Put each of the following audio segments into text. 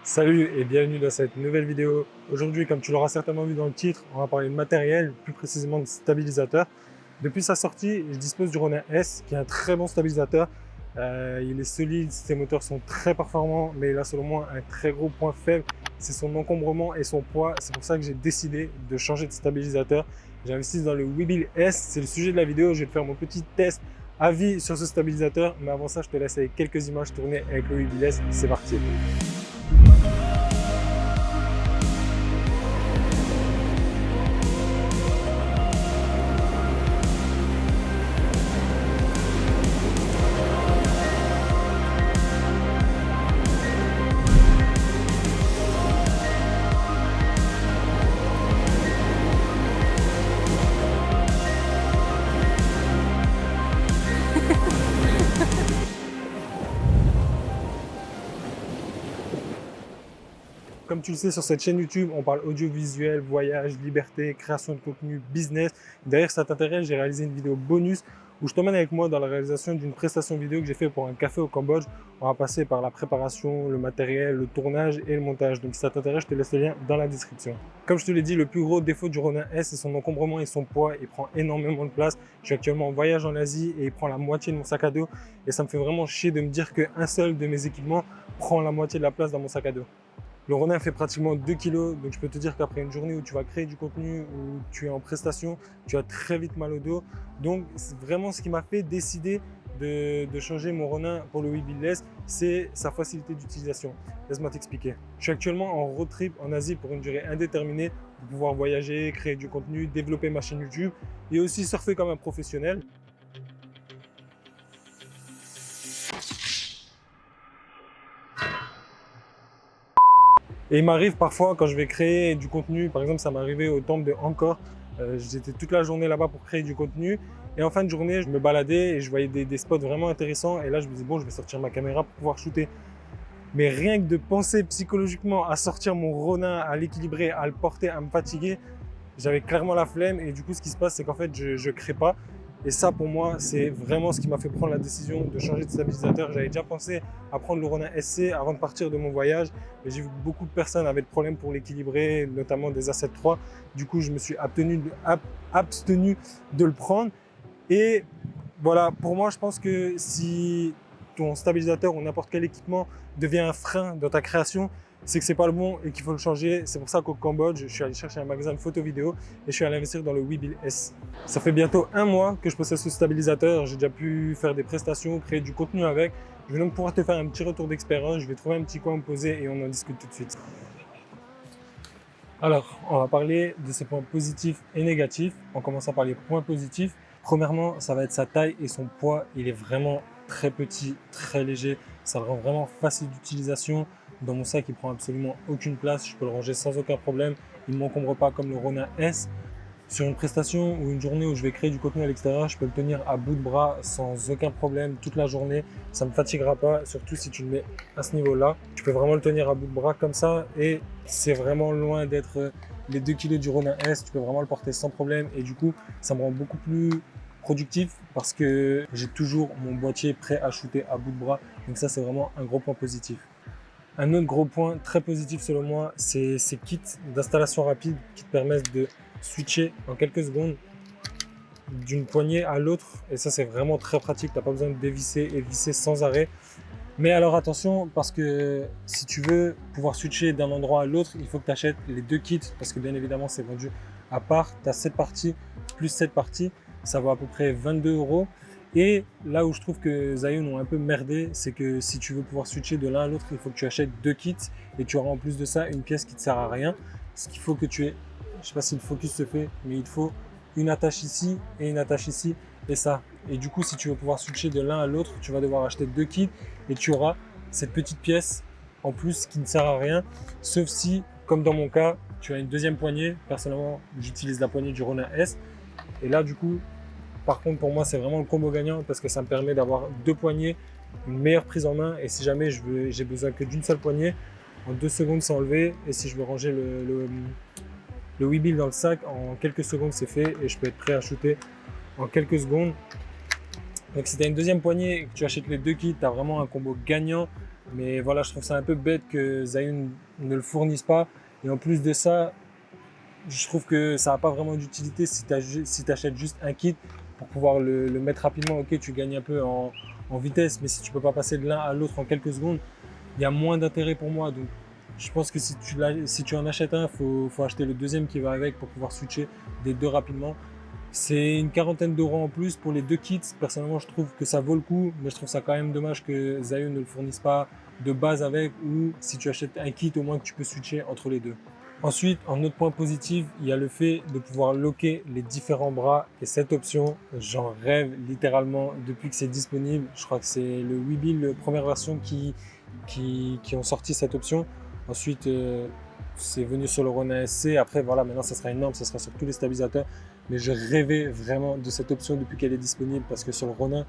Salut et bienvenue dans cette nouvelle vidéo. Aujourd'hui, comme tu l'auras certainement vu dans le titre, on va parler de matériel, plus précisément de stabilisateur. Depuis sa sortie, je dispose du Ronin S, qui est un très bon stabilisateur. Il est solide, ses moteurs sont très performants, mais il a selon moi un très gros point faible, c'est son encombrement et son poids. C'est pour ça que j'ai décidé de changer de stabilisateur. J'ai investi dans le Webuild S, c'est le sujet de la vidéo. Je vais te faire mon petit test avis sur ce stabilisateur, mais avant ça, je te laisse avec quelques images tournées avec le Webuild S. C'est parti. Comme tu le sais, sur cette chaîne YouTube, on parle audiovisuel, voyage, liberté, création de contenu, business. D'ailleurs, si ça t'intéresse, j'ai réalisé une vidéo bonus où je t'emmène avec moi dans la réalisation d'une prestation vidéo que j'ai fait pour un café au Cambodge. On va passer par la préparation, le matériel, le tournage et le montage. Donc si ça t'intéresse, je te laisse le lien dans la description. Comme je te l'ai dit, le plus gros défaut du Ronin S, c'est son encombrement et son poids. Il prend énormément de place. Je suis actuellement en voyage en Asie et il prend la moitié de mon sac à dos. Et ça me fait vraiment chier de me dire qu'un seul de mes équipements prend la moitié de la place dans mon sac à dos. Le Ronin fait pratiquement 2 kg, donc je peux te dire qu'après une journée où tu vas créer du contenu, où tu es en prestation, tu as très vite mal au dos. Donc c'est vraiment ce qui m'a fait décider de changer mon Ronin pour le Webuild S, c'est sa facilité d'utilisation. Laisse-moi t'expliquer. Je suis actuellement en road trip en Asie pour une durée indéterminée pour pouvoir voyager, créer du contenu, développer ma chaîne YouTube et aussi surfer comme un professionnel. Et il m'arrive parfois quand je vais créer du contenu, par exemple ça m'est arrivé au temple de Angkor, j'étais toute la journée là-bas pour créer du contenu et en fin de journée je me baladais et je voyais des spots vraiment intéressants et là je me disais bon je vais sortir ma caméra pour pouvoir shooter. Mais rien que de penser psychologiquement à sortir mon Ronin, à l'équilibrer, à le porter, à me fatiguer, j'avais clairement la flemme et du coup ce qui se passe c'est qu'en fait je crée pas. Et ça, pour moi, c'est vraiment ce qui m'a fait prendre la décision de changer de stabilisateur. J'avais déjà pensé à prendre le Ronin SC avant de partir de mon voyage. Mais j'ai vu que beaucoup de personnes avaient de problèmes pour l'équilibrer, notamment des A7 III. Du coup, je me suis abstenu de le prendre. Et voilà, pour moi, je pense que si ton stabilisateur ou n'importe quel équipement devient un frein dans ta création, c'est que c'est pas le bon et qu'il faut le changer. C'est pour ça qu'au Cambodge, je suis allé chercher un magasin de photo vidéo et je suis allé investir dans le Webuild S. Ça fait bientôt 1 mois que je possède ce stabilisateur. J'ai déjà pu faire des prestations, créer du contenu avec. Je vais donc pouvoir te faire un petit retour d'expérience. Je vais trouver un petit coin à me poser et on en discute tout de suite. Alors, on va parler de ses points positifs et négatifs. En commençant par les points positifs. Premièrement, ça va être sa taille et son poids. Il est vraiment très petit, très léger. Ça le rend vraiment facile d'utilisation. Dans mon sac, il prend absolument aucune place. Je peux le ranger sans aucun problème. Il ne m'encombre pas comme le Ronin S. Sur une prestation ou une journée où je vais créer du contenu à l'extérieur, je peux le tenir à bout de bras sans aucun problème toute la journée. Ça ne me fatiguera pas, surtout si tu le mets à ce niveau-là. Tu peux vraiment le tenir à bout de bras comme ça et c'est vraiment loin d'être les 2 kg du Ronin S. Tu peux vraiment le porter sans problème et du coup, ça me rend beaucoup plus productif parce que j'ai toujours mon boîtier prêt à shooter à bout de bras. Donc ça, c'est vraiment un gros point positif. Un autre gros point très positif selon moi, c'est ces kits d'installation rapide qui te permettent de switcher en quelques secondes d'une poignée à l'autre. Et ça, c'est vraiment très pratique. Tu n'as pas besoin de dévisser et visser sans arrêt. Mais alors attention, parce que si tu veux pouvoir switcher d'un endroit à l'autre, il faut que tu achètes les 2 kits parce que bien évidemment, c'est vendu à part. Tu as cette partie plus cette partie. Ça vaut à peu près 22 €. Et là où je trouve que Zhiyun ont un peu merdé, c'est que si tu veux pouvoir switcher de l'un à l'autre, il faut que tu achètes 2 kits et tu auras en plus de ça une pièce qui ne te sert à rien. Ce qu'il faut que tu aies, je ne sais pas si le focus se fait, mais il te faut une attache ici et une attache ici et ça. Et du coup, si tu veux pouvoir switcher de l'un à l'autre, tu vas devoir acheter 2 kits et tu auras cette petite pièce en plus qui ne sert à rien, sauf si, comme dans mon cas, tu as une deuxième poignée. Personnellement, j'utilise la poignée du Ronin S et là, du coup, par contre, pour moi, c'est vraiment le combo gagnant parce que ça me permet d'avoir 2 poignées, une meilleure prise en main. Et si jamais j'ai besoin que d'une seule poignée, en 2 secondes, c'est enlevé. Et si je veux ranger le Webuild dans le sac, en quelques secondes, c'est fait. Et je peux être prêt à shooter en quelques secondes. Donc, si tu as une deuxième poignée et que tu achètes les 2 kits, tu as vraiment un combo gagnant Mais voilà, je trouve ça un peu bête que Zhiyun ne le fournisse pas. Et en plus de ça, je trouve que ça n'a pas vraiment d'utilité si tu achètes juste un kit pour pouvoir le mettre rapidement. Ok, tu gagnes un peu en vitesse, mais si tu peux pas passer de l'un à l'autre en quelques secondes, il y a moins d'intérêt pour moi. Donc, je pense que si tu en achètes un, faut acheter le deuxième qui va avec pour pouvoir switcher des deux rapidement. C'est une quarantaine d'euros en plus pour les deux kits. Personnellement, je trouve que ça vaut le coup, mais je trouve ça quand même dommage que Zhiyun ne le fournisse pas de base avec, ou si tu achètes un kit, au moins que tu peux switcher entre les deux. Ensuite, en autre point positif, il y a le fait de pouvoir locker les différents bras. Et cette option, j'en rêve littéralement depuis que c'est disponible. Je crois que c'est le Webull, première version, qui ont sorti cette option. Ensuite, c'est venu sur le Ronin SC. Après, voilà, maintenant, ça sera une norme, ça sera sur tous les stabilisateurs. Mais je rêvais vraiment de cette option depuis qu'elle est disponible parce que sur le Ronin,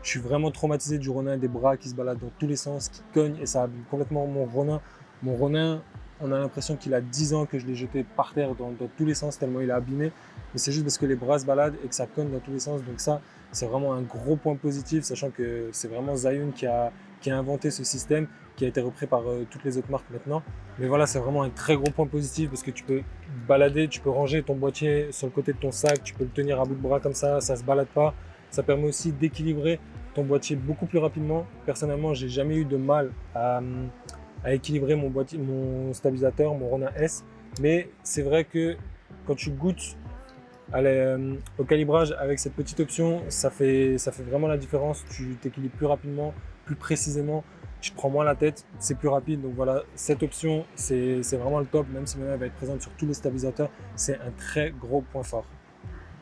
je suis vraiment traumatisé du Ronin, des bras qui se baladent dans tous les sens, qui cognent et ça abîme complètement mon Ronin. Mon Ronin, on a l'impression qu'il a 10 ans que je l'ai jeté par terre dans tous les sens tellement il est abîmé. Mais c'est juste parce que les bras se baladent et que ça cogne dans tous les sens. Donc ça, c'est vraiment un gros point positif, sachant que c'est vraiment Zhiyun qui a inventé ce système, qui a été repris par toutes les autres marques maintenant. Mais voilà, c'est vraiment un très gros point positif parce que tu peux balader, tu peux ranger ton boîtier sur le côté de ton sac, tu peux le tenir à bout de bras comme ça se balade pas. Ça permet aussi d'équilibrer ton boîtier beaucoup plus rapidement. Personnellement, j'ai jamais eu de mal à équilibrer mon stabilisateur, mon Ronin S. Mais c'est vrai que quand tu goûtes au calibrage avec cette petite option, ça fait vraiment la différence. Tu t'équilibres plus rapidement, plus précisément. Tu te prends moins la tête, c'est plus rapide. Donc voilà, cette option, c'est vraiment le top. Même si maintenant elle va être présente sur tous les stabilisateurs, c'est un très gros point fort.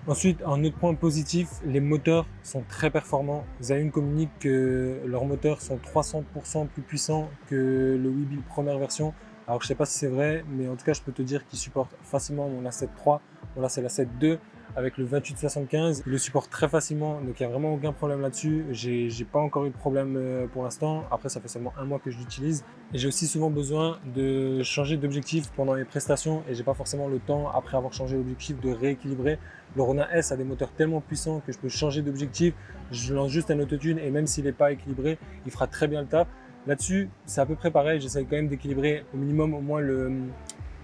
Ensuite, un autre point positif, les moteurs sont très performants. Zhiyun communique que leurs moteurs sont 300% plus puissants que le Webull première version. Alors je ne sais pas si c'est vrai, mais en tout cas je peux te dire qu'ils supportent facilement mon A7 III. Bon là c'est l'A7 II avec le 2875. Il le supporte très facilement, donc il n'y a vraiment aucun problème là-dessus. J'ai pas encore eu de problème pour l'instant. Après ça fait seulement un mois que je l'utilise. Et j'ai aussi souvent besoin de changer d'objectif pendant mes prestations et j'ai pas forcément le temps après avoir changé l'objectif de rééquilibrer. Le Ronin S a des moteurs tellement puissants que je peux changer d'objectif. Je lance juste un autotune et même s'il n'est pas équilibré, il fera très bien le taf. Là-dessus, c'est à peu près pareil. J'essaie quand même d'équilibrer au minimum au moins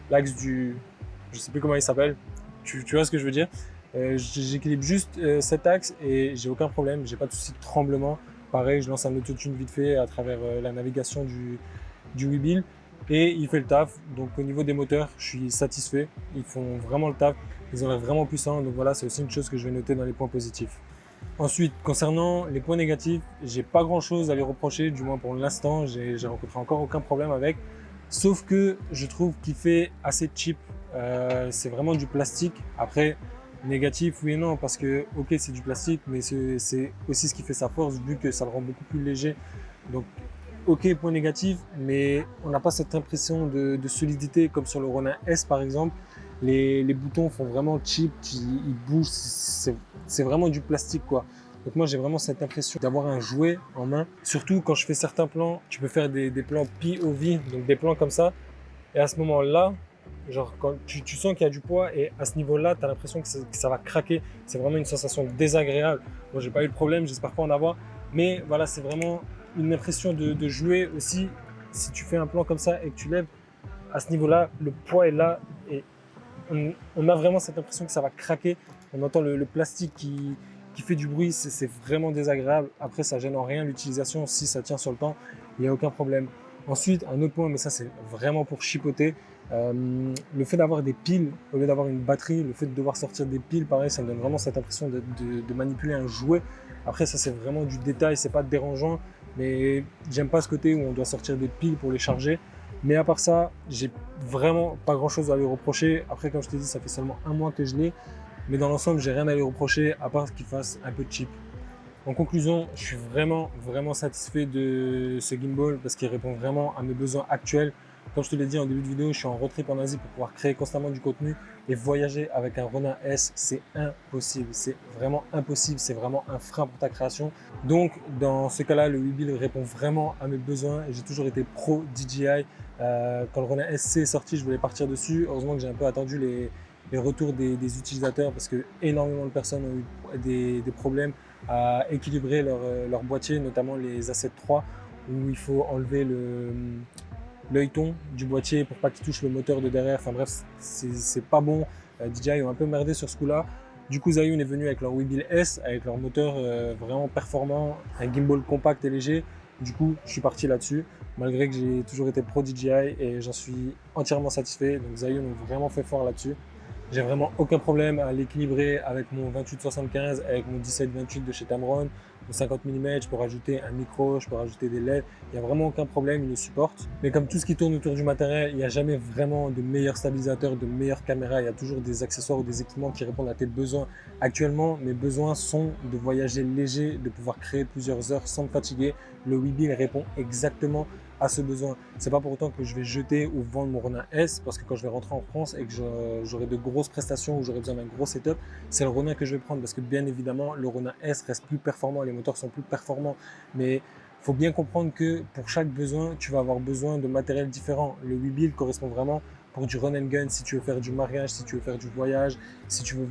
l'axe du... Je sais plus comment il s'appelle. Tu vois ce que je veux dire. J'équilibre juste cet axe et j'ai aucun problème. J'ai pas de souci de tremblement. Pareil, je lance un autotune vite fait à travers la navigation du Webull et il fait le taf. Donc au niveau des moteurs, je suis satisfait. Ils font vraiment le taf. Ils ont l'air vraiment puissants. Donc voilà, c'est aussi une chose que je vais noter dans les points positifs. Ensuite, concernant les points négatifs, j'ai pas grand chose à les reprocher, du moins pour l'instant, j'ai rencontré encore aucun problème avec. Sauf que je trouve qu'il fait assez cheap. C'est vraiment du plastique. Après, négatif, oui et non, parce que ok, c'est du plastique, mais c'est aussi ce qui fait sa force, vu que ça le rend beaucoup plus léger. Donc, ok, point négatif, mais on n'a pas cette impression de solidité comme sur le Ronin S par exemple. Les boutons font vraiment cheap, ils bougent, c'est vraiment du plastique quoi. Donc moi j'ai vraiment cette impression d'avoir un jouet en main. Surtout quand je fais certains plans, tu peux faire des plans POV, donc des plans comme ça. Et à ce moment-là, genre quand tu sens qu'il y a du poids et à ce niveau-là, tu as l'impression que ça va craquer. C'est vraiment une sensation désagréable. Moi j'ai pas eu de problème, j'espère pas en avoir. Mais voilà, c'est vraiment une impression de jouer aussi. Si tu fais un plan comme ça et que tu lèves, à ce niveau-là, le poids est là et on a vraiment cette impression que ça va craquer. On entend le plastique qui fait du bruit, c'est vraiment désagréable. Après, ça gêne en rien l'utilisation. Si ça tient sur le temps, il n'y a aucun problème. Ensuite, un autre point, mais ça c'est vraiment pour chipoter, le fait d'avoir des piles au lieu d'avoir une batterie, le fait de devoir sortir des piles, pareil, ça me donne vraiment cette impression de manipuler un jouet. Après, ça c'est vraiment du détail, c'est pas dérangeant, mais j'aime pas ce côté où on doit sortir des piles pour les charger. Mais à part ça, j'ai vraiment pas grand chose à lui reprocher. Après, comme je t'ai dit, ça fait seulement un mois que je l'ai. Mais dans l'ensemble, j'ai rien à lui reprocher à part qu'il fasse un peu cheap. En conclusion, je suis vraiment satisfait de ce gimbal parce qu'il répond vraiment à mes besoins actuels. Comme je te l'ai dit en début de vidéo, je suis en road trip en Asie pour pouvoir créer constamment du contenu et voyager avec un Ronin S, c'est impossible. C'est vraiment impossible, c'est vraiment un frein pour ta création. Donc, dans ce cas-là, le Webull répond vraiment à mes besoins et j'ai toujours été pro DJI. Quand le Ronin SC est sorti, je voulais partir dessus. Heureusement que j'ai un peu attendu les retours des utilisateurs parce que énormément de personnes ont eu des problèmes à équilibrer leur boîtier, notamment les A7 III où il faut enlever l'œilleton du boîtier pour pas qu'il touche le moteur de derrière. Enfin bref, c'est pas bon. DJI ont un peu merdé sur ce coup-là. Du coup, Zhiyun est venu avec leur Webill S, avec leur moteur vraiment performant, un gimbal compact et léger. Du coup, je suis parti là-dessus, malgré que j'ai toujours été pro DJI et j'en suis entièrement satisfait. Donc Zhiyun ont vraiment fait fort là-dessus. J'ai vraiment aucun problème à l'équilibrer avec mon 28-75, avec mon 17-28 de chez Tamron, mon 50 mm, je peux rajouter un micro, je peux rajouter des LED, il n'y a vraiment aucun problème, il le supporte. Mais comme tout ce qui tourne autour du matériel, il n'y a jamais vraiment de meilleurs stabilisateurs, de meilleures caméras, il y a toujours des accessoires ou des équipements qui répondent à tes besoins. Actuellement, mes besoins sont de voyager léger, de pouvoir créer plusieurs heures sans me fatiguer. Le Webill répond exactement à ce besoin. C'est pas pour autant que je vais jeter ou vendre mon Ronin S, parce que quand je vais rentrer en France et que j'aurai de grosses prestations ou j'aurai besoin d'un gros setup, c'est le Ronin que je vais prendre, parce que bien évidemment le Ronin S reste plus performant, les moteurs sont plus performants, mais faut bien comprendre que pour chaque besoin, tu vas avoir besoin de matériel différent. Le Webill correspond vraiment pour du run and gun, si tu veux faire du mariage, si tu veux faire du voyage, si tu veux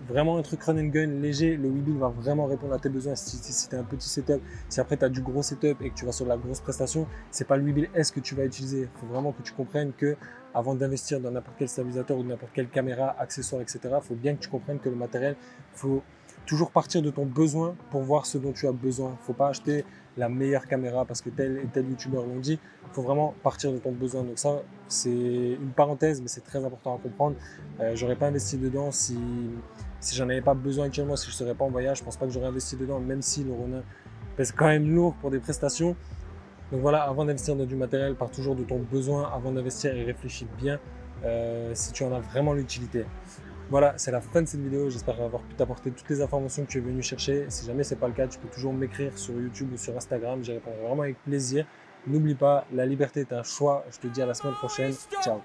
vraiment un truc run and gun léger, le Webill va vraiment répondre à tes besoins. Si tu as un petit setup, si après tu as du gros setup et que tu vas sur de la grosse prestation, c'est pas le Webill S que tu vas utiliser. Il faut vraiment que tu comprennes que avant d'investir dans n'importe quel stabilisateur ou n'importe quelle caméra, accessoire, etc., il faut bien que tu comprennes que le matériel, il faut toujours partir de ton besoin pour voir ce dont tu as besoin. Il ne faut pas acheter la meilleure caméra parce que tel et tel youtubeur l'ont dit. Il faut vraiment partir de ton besoin. Donc ça, c'est une parenthèse, mais c'est très important à comprendre. J'aurais pas investi dedans si j'en avais pas besoin actuellement, si je serais pas en voyage. Je pense pas que j'aurais investi dedans, même si le Ronin pèse quand même lourd pour des prestations. Donc voilà, avant d'investir dans du matériel, pars toujours de ton besoin avant d'investir et réfléchis bien si tu en as vraiment l'utilité. Voilà, c'est la fin de cette vidéo. J'espère avoir pu t'apporter toutes les informations que tu es venu chercher. Si jamais ce n'est pas le cas, tu peux toujours m'écrire sur YouTube ou sur Instagram. J'y répondrai vraiment avec plaisir. N'oublie pas, la liberté est un choix. Je te dis à la semaine prochaine. Ciao.